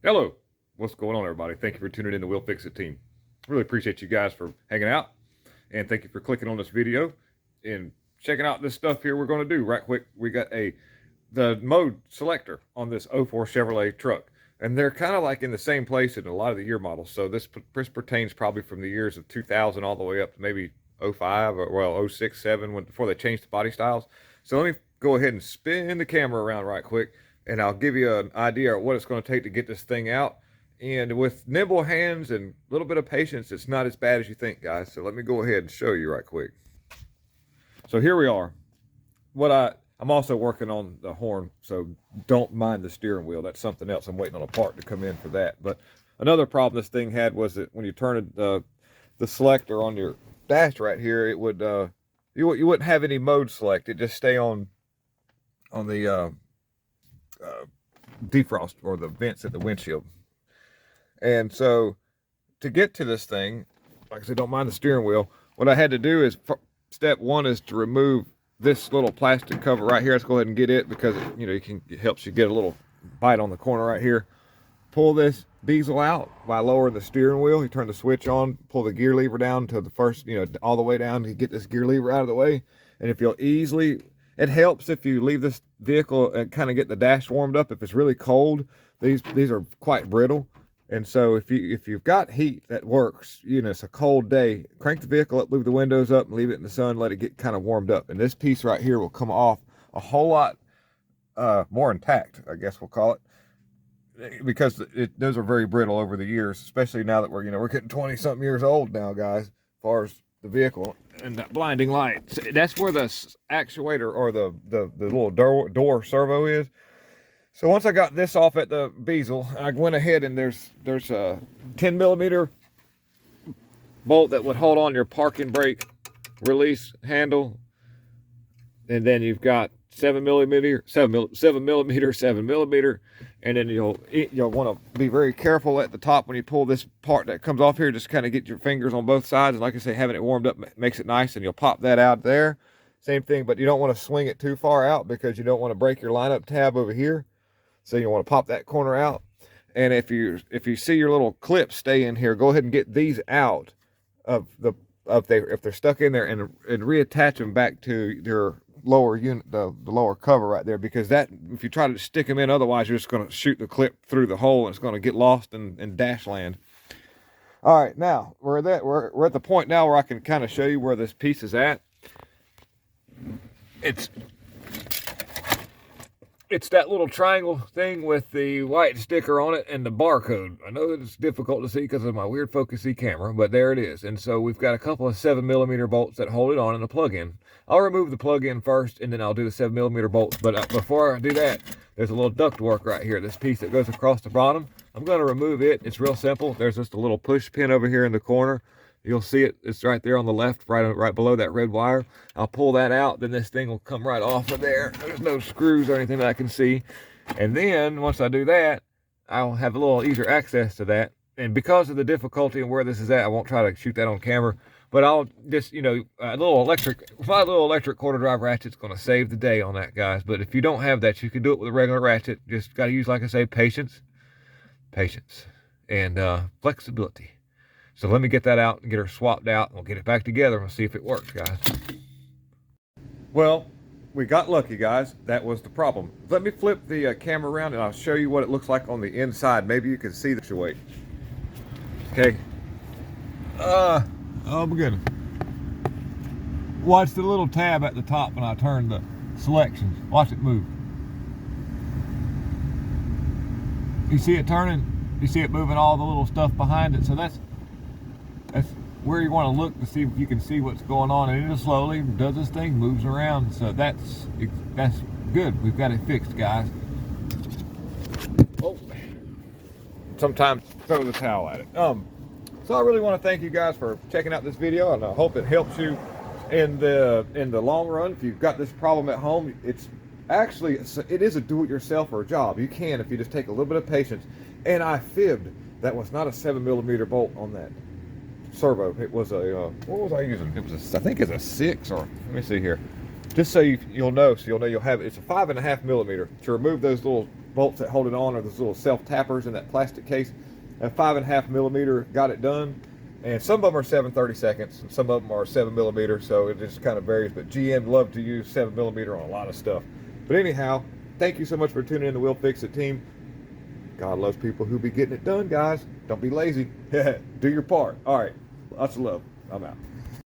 Hello, what's going on, everybody? Thank you for tuning in to We'll Fix It team. Really appreciate you guys for hanging out, and thank you for clicking on this video and checking out this stuff here we're going to do right quick. We got the mode selector on this '04 Chevrolet truck, and they're kind of like in the same place in a lot of the year models. So this pertains probably from the years of 2000 all the way up to maybe '05 or well '06, '07 before they changed the body styles. So let me go ahead and spin the camera around right quick, and I'll give you an idea of what it's going to take to get this thing out. And with nimble hands and a little bit of patience, it's not as bad as you think, guys. So let me go ahead and show you right quick. So here we are. I'm also working on the horn, so don't mind the steering wheel. That's something else. I'm waiting on a part to come in for that. But another problem this thing had was that when you turn the selector on your dash right here, it would you wouldn't have any mode select. It just stay on the defrost or the vents at the windshield. And so to get to this thing, like I said, don't mind the steering wheel. What I had to do is, step one is to remove this little plastic cover right here. Let's go ahead and get it because it helps you get a little bite on the corner right here. Pull this diesel out by lowering the steering wheel. You turn the switch on, pull the gear lever down to the first, all the way down to get this gear lever out of the way. And if you'll easily, it helps if you leave this vehicle and kind of get the dash warmed up. If it's really cold, these are quite brittle. And so if you've got heat that works, it's a cold day, crank the vehicle up, leave the windows up, and leave it in the sun, let it get kind of warmed up. And this piece right here will come off a whole lot more intact, I guess we'll call it, because those are very brittle over the years, especially now that we're getting 20-something years old now, guys, as far as the vehicle and that blinding light. That's where the actuator or the little door servo is. So once I got this off at the bezel, I went ahead and there's a 10mm bolt that would hold on your parking brake release handle, and then you've got 7mm, and then you'll want to be very careful at the top when you pull this part that comes off here. Just kind of get your fingers on both sides, and like I say, having it warmed up makes it nice, and you'll pop that out there. Same thing, but you don't want to swing it too far out because you don't want to break your lineup tab over here. So you want to pop that corner out. And if you see your little clips stay in here, go ahead and get these out if they're stuck in there, and reattach them back to your lower unit, the lower cover right there, because that, if you try to stick them in, otherwise you're just going to shoot the clip through the hole and it's going to get lost in dash land. All right, now we're at the point now where I can kind of show you where this piece is at. It's that little triangle thing with the white sticker on it and the barcode. I know it's difficult to see because of my weird Focus-C camera, but there it is. And so we've got a couple of 7mm bolts that hold it on and a plug-in. I'll remove the plug-in first, and then I'll do the 7mm bolts. But before I do that, there's a little duct work right here, this piece that goes across the bottom. I'm going to remove it. It's real simple. There's just a little push pin over here in the corner. You'll see it. It's right there on the left, right below that red wire. I'll pull that out. Then this thing will come right off of there. There's no screws or anything that I can see. And then once I do that, I'll have a little easier access to that. And because of the difficulty and where this is at, I won't try to shoot that on camera. But I'll just, my little electric quarter drive ratchet's going to save the day on that, guys. But if you don't have that, you can do it with a regular ratchet. Just got to use, like I say, patience, and flexibility. So let me get that out and get her swapped out, and we'll get it back together and we'll see if it works, guys. Well, we got lucky, guys. That was the problem. Let me flip the camera around and I'll show you what it looks like on the inside. Maybe you can see the weight. Okay. Oh my goodness. Watch the little tab at the top when I turn the selections. Watch it move. You see it turning? You see it moving all the little stuff behind it? So that's where you want to look to see if you can see what's going on, and it just slowly does this thing, moves around. So that's good. We've got it fixed, guys. Oh, sometimes throw the towel at it. So I really want to thank you guys for checking out this video, and I hope it helps you in the long run. If you've got this problem at home, it is a do-it-yourselfer job. You can, if you just take a little bit of patience. And I fibbed. That was not a 7mm bolt on that servo. It was a what was I using? It was I think it's a 6, or let me see here, just so you'll know, you'll have it's a 5.5mm. To remove those little bolts that hold it on are those little self tappers in that plastic case. A 5.5 millimeter got it done, and some of them are 7/32, and some of them are 7 millimeter, so it just kind of varies. But GM love to use 7 millimeter on a lot of stuff. But anyhow, thank you so much for tuning in to We'll Fix It team. God loves people who be getting it done, guys. Don't be lazy. Do your part. All right, lots of love. I'm out.